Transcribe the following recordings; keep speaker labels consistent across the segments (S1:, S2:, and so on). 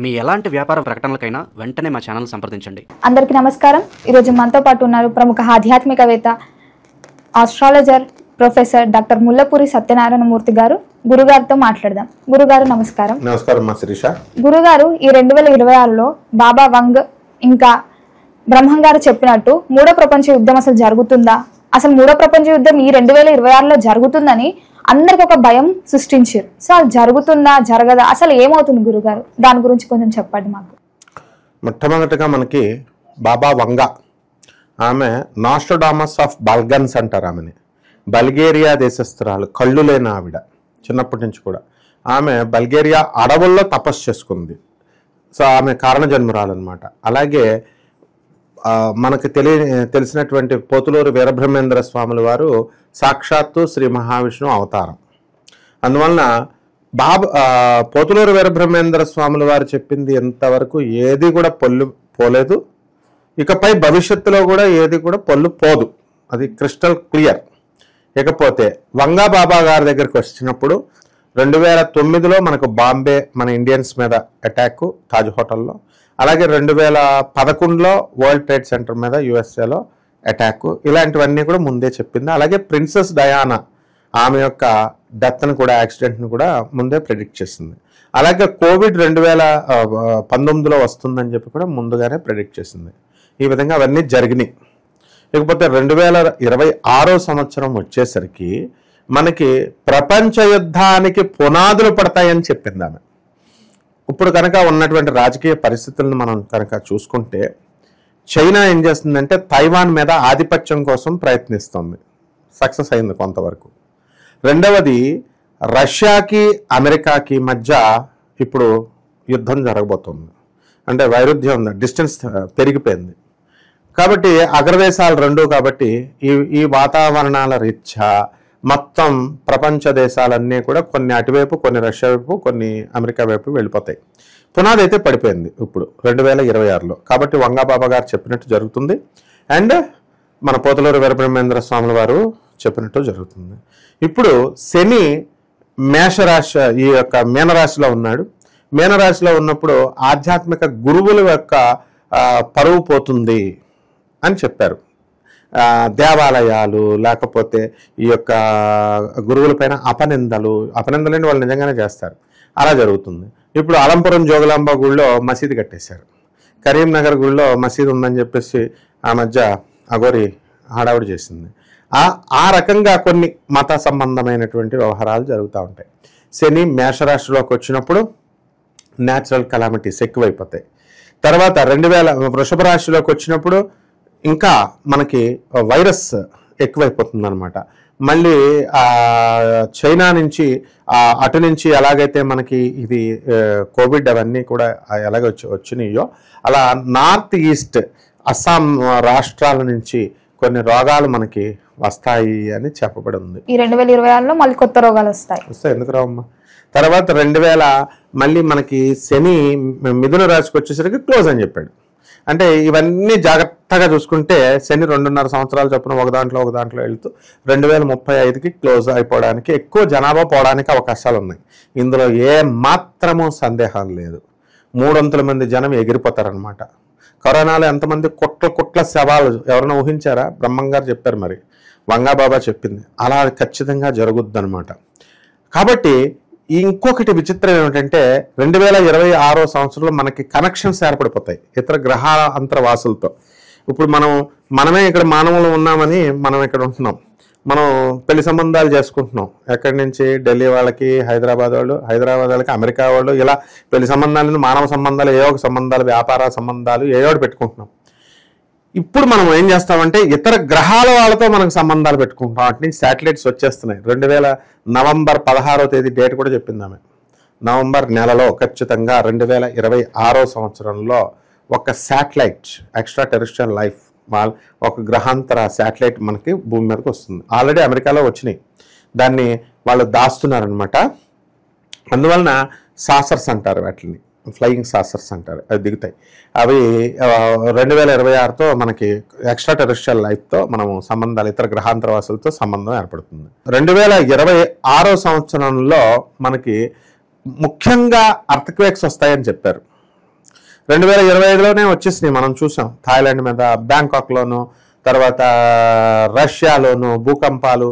S1: మీ ఎలాంటి వ్యాపార ప్రకటనలకైనా వెంటనే మా ఛానల్ సంప్రదించండి.
S2: అందరికీ నమస్కారం. ఈరోజు మనతో పాటు ఉన్నారు ప్రముఖ ఆధ్యాత్మికవేత్త, astrologer, professor doctor ముల్లపూరి Satyanarayana Murthy గారు. గురుగారితో మాట్లాడదాం. గురుగారు నమస్కారం.
S3: నమస్కారం మా శిరీష.
S2: గురుగారు, ఈ 2026లో బాబా వంగ్ ఇంకా బ్రహ్మం గారు చెప్పినట్టు మూడో ప్రపంచ యుద్ధం అసలు జరుగుతుందా? అసలు మూడో ప్రపంచ యుద్ధం ఈ 2026లో జరుగుతుందని అందరికి ఒక భయం సృష్టించారు. సో అది జరుగుతుందా జరగదా, అసలు ఏమవుతుంది గురుగారు? దాని గురించి కొంచెం చెప్పండి మాకు.
S3: మొట్టమొదటిగా మనకి బాబా వంగ, ఆమె నాస్ట్రాడామస్ ఆఫ్ బల్గన్స్ అంటారు. ఆమెని బల్గేరియా దేశస్థురాలు, కళ్ళు లేని ఆవిడ. చిన్నప్పటి నుంచి కూడా ఆమె బల్గేరియా అడవుల్లో తపస్సు చేసుకుంది. సో ఆమె కారణ జన్మురాలు అనమాట. అలాగే మనకు తెలిసినటువంటి పోతులూరు వీరబ్రహ్మేంద్ర స్వాముల వారు సాక్షాత్తు శ్రీ మహావిష్ణువు అవతారం. అందువలన పోతులూరు వీరబ్రహ్మేంద్ర స్వాముల వారు చెప్పింది ఎంతవరకు ఏది కూడా పొల్లు పోలేదు, ఇకపై భవిష్యత్తులో కూడా ఏది కూడా పొల్లు పోదు, అది క్రిస్టల్ క్లియర్. ఇకపోతే వంగా బాబా గారి దగ్గరికి వచ్చినప్పుడు 2009లో మనకు బాంబే మన ఇండియన్స్ మీద అటాక్ తాజ్ హోటల్లో, అలాగే 2011లో వరల్డ్ ట్రేడ్ సెంటర్ మీద యుఎస్ఏలో అటాక్, ఇలాంటివన్నీ కూడా ముందే చెప్పింది. అలాగే ప్రిన్సెస్ డయానా ఆమె యొక్క డెత్ని కూడా, యాక్సిడెంట్ని కూడా ముందే ప్రెడిక్ట్ చేసింది. అలాగే కోవిడ్ 2019లో వస్తుందని చెప్పి కూడా ముందుగానే ప్రెడిక్ట్ చేసింది. ఈ విధంగా అవన్నీ జరిగినాయి. ఇకపోతే 2026 సంవత్సరం వచ్చేసరికి మనకి ప్రపంచ యుద్ధానికి పునాదులు పడతాయని చెప్పింది ఆమె. ఇప్పుడు కనుక ఉన్నటువంటి రాజకీయ పరిస్థితులను మనం కనుక చూసుకుంటే, చైనా ఏం చేస్తుందంటే తైవాన్ మీద ఆధిపత్యం కోసం ప్రయత్నిస్తుంది, సక్సెస్ అయింది కొంతవరకు. రెండవది, రష్యాకి అమెరికాకి మధ్య ఇప్పుడు యుద్ధం జరగబోతుంది. అంటే వైరుధ్యం ఉంది, డిస్టెన్స్ పెరిగిపోయింది. కాబట్టి అగ్రదేశాలు రెండు, కాబట్టి ఈ వాతావరణాల రీత్యా మొత్తం ప్రపంచ దేశాలన్నీ కూడా కొన్ని అటువైపు, కొన్ని రష్యా వైపు, కొన్ని అమెరికా వైపు వెళ్ళిపోతాయి. పునాది అయితే పడిపోయింది ఇప్పుడు 2026లో. కాబట్టి వంగాబాబా గారు చెప్పినట్టు జరుగుతుంది, అండ్ మన పోతులూరు వీరబ్రహ్మేంద్ర స్వాముల వారు చెప్పినట్టు జరుగుతుంది. ఇప్పుడు శని మేషరాశి, ఈ యొక్క మీనరాశిలో ఉన్నాడు. మీనరాశిలో ఉన్నప్పుడు ఆధ్యాత్మిక గురువుల యొక్క పరువు పోతుంది అని చెప్పారు. దేవాలయాలు లేకపోతే ఈ యొక్క గురువుల పైన అపనిందలని వాళ్ళు నిజంగానే చేస్తారు, అలా జరుగుతుంది. ఇప్పుడు అలంపురం జోగులాంబ గుడిలో మసీదు కట్టేశారు, కరీంనగర్ గుడిలో మసీదు ఉందని చెప్పేసి ఆ మధ్య అఘోరి హడావుడి చేసింది. ఆ రకంగా కొన్ని మత సంబంధమైనటువంటి వ్యవహారాలు జరుగుతూ ఉంటాయి. శని మేషరాశిలోకి వచ్చినప్పుడు న్యాచురల్ కలామిటీస్ ఎక్కువైపోతాయి. తర్వాత 2000 వృషభ రాశిలోకి వచ్చినప్పుడు ఇంకా మనకి వైరస్ ఎక్కువైపోతుంది అనమాట. మళ్ళీ చైనా నుంచి అటు నుంచి ఎలాగైతే మనకి ఇది కోవిడ్ అవన్నీ కూడా ఎలాగ వచ్చినాయో, అలా నార్త్ ఈస్ట్ అస్సాం రాష్ట్రాల నుంచి కొన్ని రోగాలు మనకి వస్తాయి అని చెప్పబడి ఉంది.
S2: ఈ 2026లో మళ్ళీ కొత్త రోగాలు వస్తాయి.
S3: ఎందుకు రావమ్మా? తర్వాత 2000 మళ్ళీ మనకి శని మిథున రాశికి వచ్చేసరికి క్లోజ్ అని చెప్పాడు. అంటే ఇవన్నీ జాగ్రత్తగా చూసుకుంటే శని 2.5 సంవత్సరాలు చొప్పున ఒక దాంట్లో వెళ్తూ 2035కి క్లోజ్ అయిపోవడానికి, ఎక్కువ జనాభా పోవడానికి అవకాశాలు ఉన్నాయి. ఇందులో ఏ మాత్రమూ సందేహం లేదు. 300 మంది జనం ఎగిరిపోతారనమాట. కరోనాలో ఎంతమంది కుట్ల శవాలు ఎవరైనా ఊహించారా? బ్రహ్మంగారు చెప్పారు, మరి వంగాబాబా చెప్పింది, అలా ఖచ్చితంగా జరుగుద్ది అనమాట. కాబట్టి ఇంకొకటి విచిత్రం ఏమిటంటే 2026 సంవత్సరంలో మనకి కనెక్షన్స్ ఏర్పడిపోతాయి ఇతర గ్రహాల అంతర్వాసులతో. ఇప్పుడు మనమే ఇక్కడ మానవులు ఉన్నామని మనం ఇక్కడ ఉంటున్నాం. మనం పెళ్లి సంబంధాలు చేసుకుంటున్నాం. ఎక్కడి నుంచి? ఢిల్లీ వాళ్ళకి హైదరాబాద్ వాళ్ళకి అమెరికా వాళ్ళు, ఇలా పెళ్లి సంబంధాలను, మానవ సంబంధాలు, ఏవో సంబంధాలు, వ్యాపార సంబంధాలు ఏవోటి పెట్టుకుంటున్నాం. ఇప్పుడు మనం ఏం చేస్తామంటే ఇతర గ్రహాల వాళ్ళతో మనకు సంబంధాలు పెట్టుకుంటాం. వాటిని శాటిలైట్స్ వచ్చేస్తున్నాయి. 2000 నవంబర్ 16వ తేదీ డేట్ కూడా చెప్పింది ఆమె. నవంబర్ నెలలో ఖచ్చితంగా 2026 సంవత్సరంలో ఒక శాటిలైట్, ఎక్స్ట్రా టెరిస్ట్రియల్ లైఫ్, ఒక గ్రహాంతర శాటిలైట్ మనకి భూమి మీదకి వస్తుంది. ఆల్రెడీ అమెరికాలో వచ్చినాయి, దాన్ని వాళ్ళు దాస్తున్నారనమాట. అందువలన సాసర్స్ అంటారు వాటిని, ఫ్లయింగ్ సాసర్స్ అంటారు, అవి దిగుతాయి. అవి 2026తో మనకి ఎక్స్ట్రా టెరిస్ట్రియల్ లైఫ్తో మనము సంబంధాలు, ఇతర గ్రహాంతరవాసులతో సంబంధం ఏర్పడుతుంది. 2026 సంవత్సరంలో మనకి ముఖ్యంగా అర్త్క్వేక్స్ వస్తాయని చెప్పారు. 2025లోనే వచ్చేసినాయి, మనం చూసాం. థాయిలాండ్ మీద, బ్యాంకాక్లోను, తర్వాత రష్యాలోను భూకంపాలు,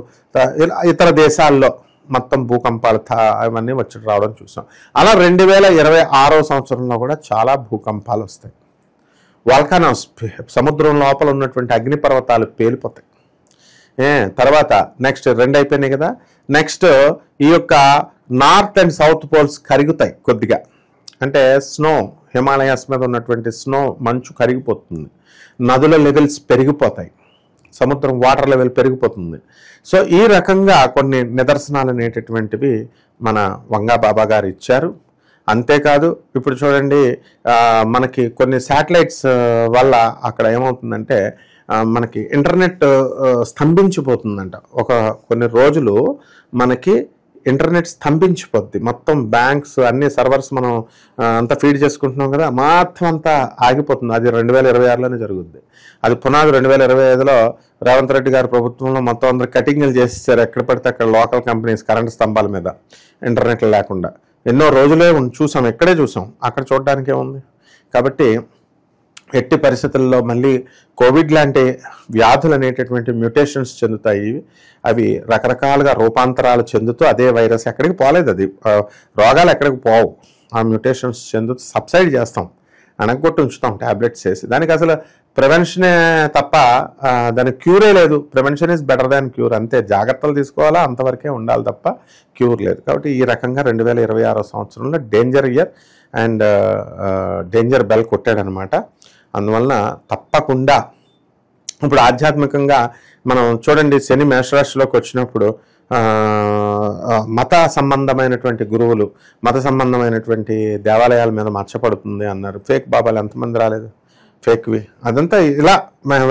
S3: ఇతర దేశాల్లో మొత్తం భూకంపాలు అవన్నీ వచ్చి రావడం చూసాం. అలా 2026 సంవత్సరంలో కూడా చాలా భూకంపాలు వస్తాయి. వాల్కానోస్, సముద్రం లోపల ఉన్నటువంటి అగ్నిపర్వతాలు పేలిపోతాయి. తర్వాత నెక్స్ట్ 2 అయిపోయినాయి కదా. నెక్స్ట్ ఈ యొక్క నార్త్ అండ్ సౌత్ పోల్స్ కరుగుతాయి కొద్దిగా, అంటే స్నో, హిమాలయాస్ మీద ఉన్నటువంటి స్నో మంచు కరిగిపోతుంది, నదుల లెవెల్స్ పెరిగిపోతాయి, సముద్రం వాటర్ లెవెల్ పెరిగిపోతుంది. సో ఈ రకంగా కొన్ని నిదర్శనాలు అనేటటువంటివి మన వంగా బాబా గారు ఇచ్చారు. అంతేకాదు ఇప్పుడు చూడండి, మనకి కొన్ని శాటిలైట్స్ వల్ల అక్కడ ఏమవుతుందంటే మనకి ఇంటర్నెట్ స్తంభించిపోతుందంట. కొన్ని రోజులు మనకి ఇంటర్నెట్ స్తంభించిపోద్ది. మొత్తం బ్యాంక్స్ అన్ని సర్వర్స్ మనం అంతా ఫీడ్ చేసుకుంటున్నాం కదా, మొత్తం అంతా ఆగిపోతుంది. అది 2026లోనే జరుగుద్ది. అది పునాది 2025లో రేవంత్ రెడ్డి గారి ప్రభుత్వంలో మొత్తం అందరూ కటింగ్లు చేసేసారు. ఎక్కడ పడితే అక్కడ లోకల్ కంపెనీస్ కరెంట్ స్తంభాల మీద ఇంటర్నెట్ లేకుండా ఎన్నో రోజులే చూసాం, ఎక్కడే చూసాం, అక్కడ చూడడానికే ఉంది. కాబట్టి ఎట్టి పరిస్థితుల్లో మళ్ళీ కోవిడ్ లాంటి వ్యాధులు అనేటటువంటి మ్యూటేషన్స్ చెందుతాయి. అవి రకరకాలుగా రూపాంతరాలు చెందుతూ అదే వైరస్ ఎక్కడికి పోలేదు, అది రోగాలు ఎక్కడికి పోవు. ఆ మ్యూటేషన్స్ చెందుతూ సబ్సైడ్ చేస్తాం, అనగొట్టు ఉంచుతాం ట్యాబ్లెట్స్ వేసి. దానికి అసలు ప్రివెన్షనే తప్ప దానికి క్యూరే లేదు. Prevention is better than cure. అంతే, జాగ్రత్తలు తీసుకోవాలా, అంతవరకే ఉండాలి తప్ప క్యూర్ లేదు. కాబట్టి ఈ రకంగా 2026 సంవత్సరంలో danger year and danger bell కొట్టాడనమాట. అందువలన తప్పకుండా ఇప్పుడు ఆధ్యాత్మికంగా మనం చూడండి, శని మేషరాశిలోకి వచ్చినప్పుడు మత సంబంధమైనటువంటి గురువులు, మత సంబంధమైనటువంటి దేవాలయాల మీద మచ్చపడుతుంది అన్నారు. ఫేక్ బాబాలు ఎంతమంది రాలేదు, ఫేక్వి, అదంతా ఇలా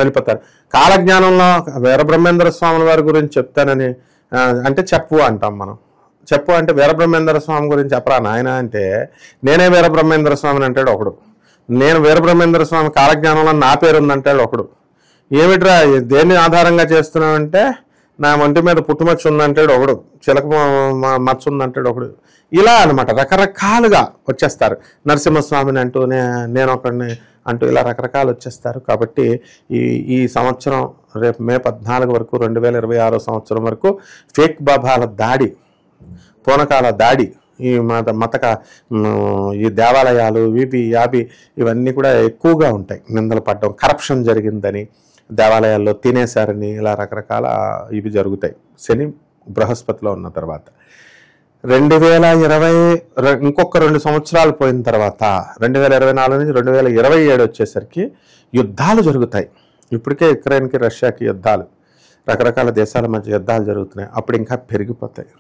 S3: వెళ్ళిపోతారు. కాలజ్ఞానంలో వీరబ్రహ్మేంద్ర స్వాముల వారి గురించి చెప్తానని అంటే చెప్పు అంటాం మనం. చెప్పు అంటే వీరబ్రహ్మేంద్ర స్వామి గురించి చెప్పరా నాయన అంటే, నేనే వీరబ్రహ్మేంద్ర స్వామిని అంటాడు ఒకడు. నేను వీరబ్రహ్మేంద్ర స్వామి కాలజ్ఞానంలో నా పేరు ఉందంటాడు ఒకడు. ఏమిట్రా దేన్ని ఆధారంగా చేస్తున్నావంటే, నా ఒంటి మీద పుట్టుమచ్చ ఉందంటాడు ఒకడు, చిలక మచ్చ ఉందంటాడు ఒకడు. ఇలా అనమాట రకరకాలుగా వచ్చేస్తారు. నరసింహస్వామిని అంటూ నేను ఒకడిని అంటూ ఇలా రకరకాలు వచ్చేస్తారు. కాబట్టి ఈ సంవత్సరం రేపు మే 14 వరకు 2026 సంవత్సరం వరకు ఫేక్ బాబాల దాడి, పూనకాల దాడి, ఈ ఈ దేవాలయాలు ఇవి యాభి ఇవన్నీ కూడా ఎక్కువగా ఉంటాయి. నిందలు పడడం, కరప్షన్ జరిగిందని, దేవాలయాల్లో తినేశారని, ఇలా రకరకాల ఇవి జరుగుతాయి శని బృహస్పతిలో ఉన్న తర్వాత. 2020 ఇంకొక 2 సంవత్సరాలు పోయిన తర్వాత 2024 నుంచి 2027 వచ్చేసరికి యుద్ధాలు జరుగుతాయి. ఇప్పటికే ఉక్రెయిన్కి రష్యాకి యుద్ధాలు, రకరకాల దేశాల మధ్య యుద్ధాలు జరుగుతున్నాయి. అప్పుడు ఇంకా పెరిగిపోతాయి.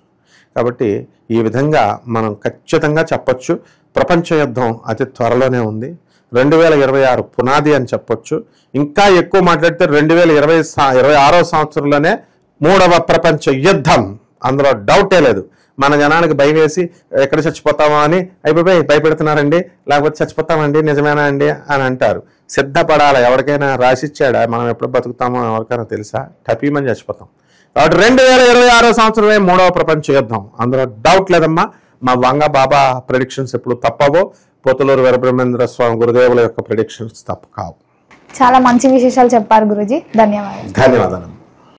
S3: కాబట్టి ఈ విధంగా మనం ఖచ్చితంగా చెప్పొచ్చు, ప్రపంచ యుద్ధం అతి త్వరలోనే ఉంది. 2026 పునాది అని చెప్పొచ్చు. ఇంకా ఎక్కువ మాట్లాడితే 2026 సంవత్సరంలోనే 3వ ప్రపంచ యుద్ధం, అందులో డౌటే లేదు. మన జనానికి భయం వేసి ఎక్కడ చచ్చిపోతామో అని అయిపోయి భయపెడుతున్నారండి, లేకపోతే చచ్చిపోతామండి నిజమేనా అండి అని అంటారు. సిద్ధపడాలి. ఎవరికైనా రాసిచ్చాడా మనం ఎప్పుడు బతుకుతామో ఎవరికైనా తెలుసా? టపీమని చచ్చిపోతాం. కాబట్టి 2026 సంవత్సరమే 3వ ప్రపంచ యుద్ధం, అందులో డౌట్ లేదమ్మా. మా వంగ బాబా ప్రెడిక్షన్స్ ఎప్పుడు తప్పవో, పోతులూరు వీరబ్రహ్మేంద్ర స్వామి గురుదేవుల యొక్క ప్రెడిక్షన్స్ తప్పు కావు.
S2: చాలా మంచి విశేషాలు చెప్పారు గురూజీ. ధన్యవాదాలు.
S3: ధన్యవాదాలు.